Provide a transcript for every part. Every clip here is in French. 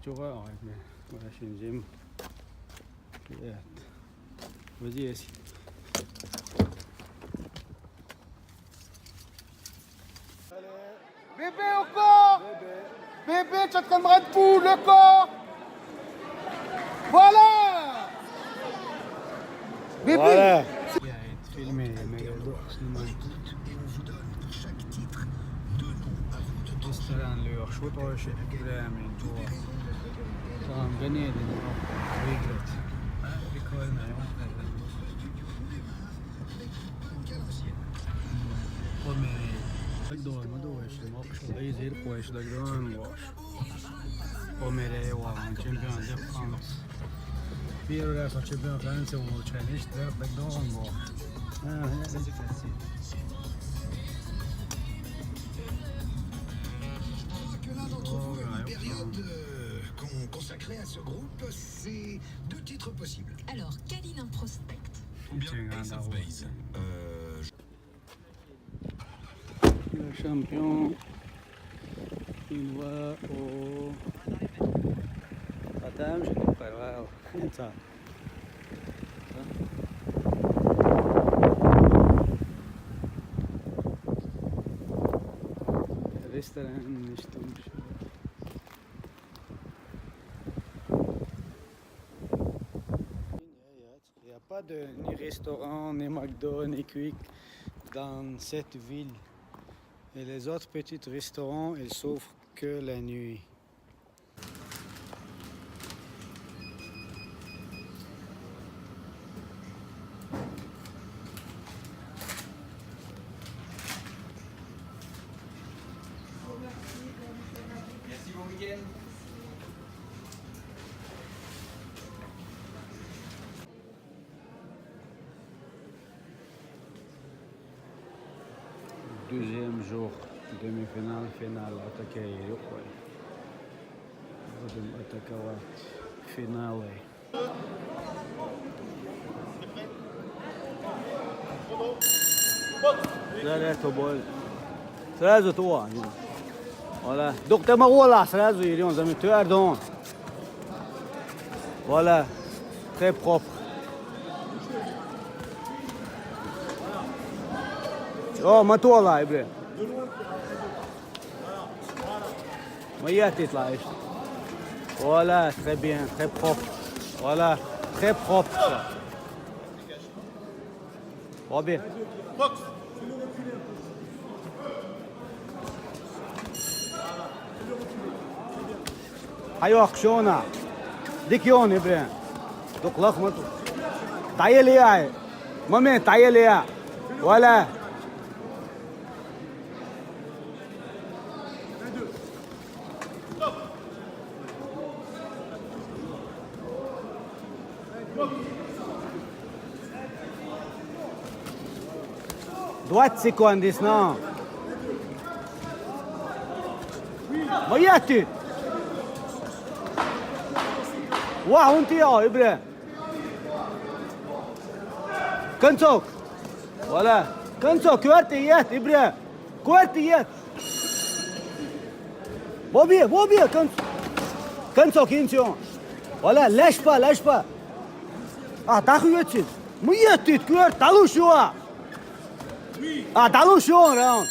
tu vois, voilà, chez une gym. Vas-y, assis. Bébé au corps. Bébé, tu es en train de Red Bull, le corps. Voilà. Bébé. Voilà. Filmé, mais restoran lıyor, şu toşu İbrahim'in tuva. Tamam, gani edin. Regret. Bir koyma yok. Komeri. Doğru doğru işte. Makşul ayızır koyuşlar görün var. Komeri var. Şampiyon de France. Bir arası şampiyon Fransa oldu. Challenge de doğru var. Consacré à ce groupe, c'est 2 titres possibles. Alors, Kalinin Prospect. Ou bien Ace of Base. Le champion, il va au... Attends, je ne sais pas. Ça. Restoran işte. Il n'y a pas de ni restaurant, ni McDo, ni Quick dans cette ville. Et les autres petits restaurants, ils s'ouvrent que la nuit. Merci, bon week-end. Deuxième jour, demi-finale, finale, attaqué, attaqué, finale. Сразу боль. Сразу то. Voilà. Donc t'as marre là, сразу идем за метрдон. Voilà. Très propre. Oh, matou lá, Ibrahim. Moya تطلع ايش. Voilà, très bien, très propre. Voilà, très propre ça. Va bien. ايوه خشونه ديك يون ابراهيم دوك لخمط تعال يا مامي تعال يا ولا دوات سيكونديس نو مياتي واو انت يا ابراهيم كنتوك ولا كنتوك كوارتيات ابراهيم كوارتيات بوبيه كنتوك انتيون ولا لاش با تاخويتين مياتي كوار تعالوا شو تعالوا شو راون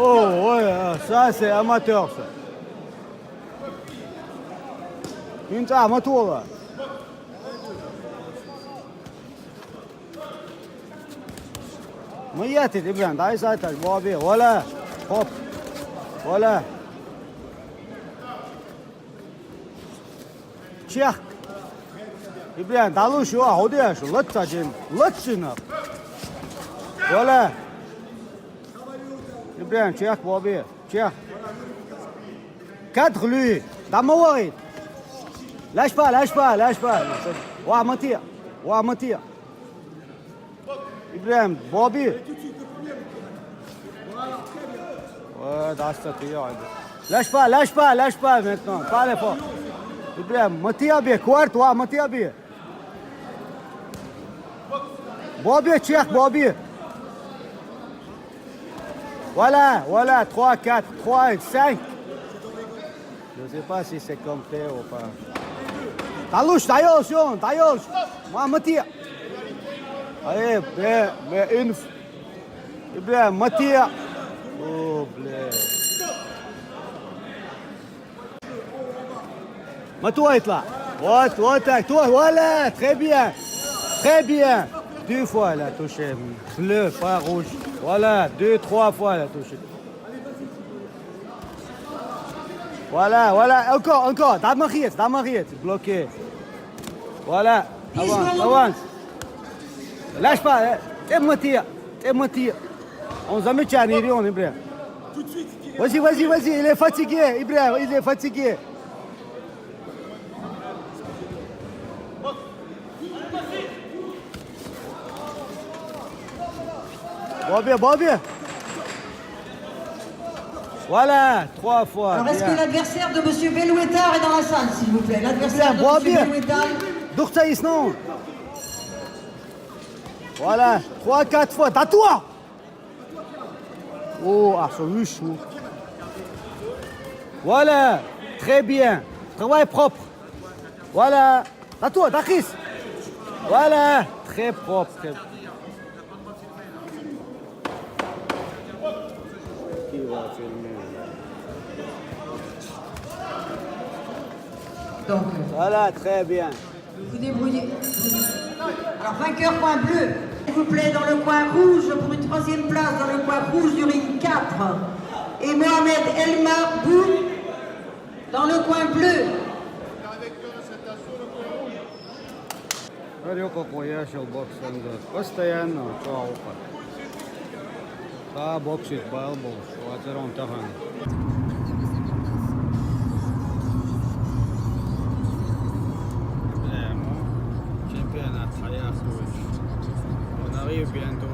Oh ouais, ça c'est amateur ça. Une amateur là. مياتي ابراهيم تعال ساعتها بابي ولا هوب ولا شيخ ابراهيم تعالوا شو هودي شو لطشين لطشنا ولا ابراهيم شيخ بابي شيخ كدخ lui t'as mourir lâche pas واحد مطيع ابراهيم بابي ouais dans cette lâche pas maintenant pas les fort إبراهيم متي أبي كوارت متي أبي بوبي تشيخ بوبي Voilà, 3, 4, 3, 5. Je ne sais pas si c'est compté ou pas. Talouche, taillot. Moi, Mathia. Allez, mais une. Bien, Mathia. Oh, blé. Mais toi, est là. Toi, voilà, très bien. 2 fois, elle a touché. Bleu, pas rouge. Voilà, 2, 3 fois, elle a touché. Voilà, encore. Damariet, bloqué. Voilà, avance. Lâche pas, t'es moitié. On s'en met Tchani, on est bien. Vas-y, il est fatigué, Ibrahim, il est fatigué. Bobby. Voilà, 3 fois. Alors, est-ce que l'adversaire de M. Belouetard est dans la salle, s'il vous plaît? L'adversaire de M. Belouetard. Dourtaïs, non. Voilà, 3, 4 fois. T'as toi. Oh, c'est chaud. Voilà, très bien. Travail propre. Voilà. T'as toi, t'as Chris. Voilà, très propre. Qui va filmer? Donc, Voilà, très bien. vous débrouillez. Alors, vainqueur coin bleu, s'il vous plaît, dans le coin rouge, pour une 3e place, dans le coin rouge du ring 4. Et Mohamed Elmar Bou, dans le coin bleu. Рёко пояшил боксом, постоянно чаука. Та боксит балбол, ватерон таган. Чемпионат Хаяхович. On arrive bientôt.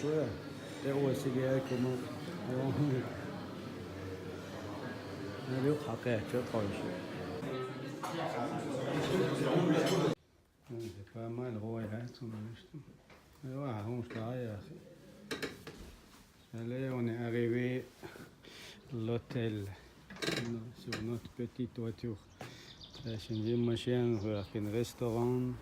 شوية تقوى سيجي كم هذا يضحك شو طايش c'est pas mal royal son acheté. Ouais, on se taille. Allez, on est arrivé à l'hôtel sur notre petite voiture. C'est une machine vers un restaurant.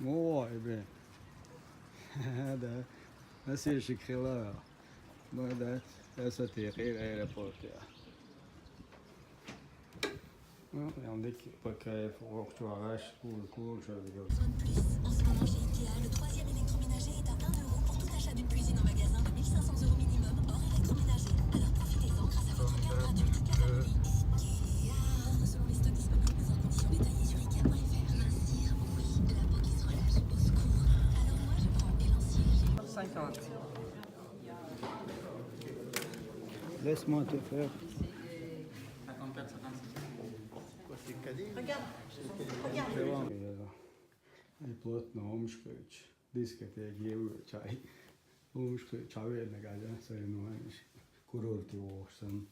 مو واعي هذا نسير شكرا بعد أستطيع غير بورتيا عندك بكاية فوق توعاش كل شيء Plus. En ce moment chez Ikea, le troisième électroménager est à 1 euro pour tout achat d'une cuisine en magasin de 1500 € minimum hors électroménager. Alors profitez-en grâce à votre carte gratuite Ikea. Ikea. Selon les stocks disponibles, en conditions détaillées sur Ikea.fr. Mincir, oui, la peau qui s'enlève, au secours. Alors moi je prends Élancier. 50. Laisse-moi te faire. 54, 56. I plotno omšković, diskoteki je čaj. Omšković čaj je nagađa, sa jednom kurorti u Ošsan.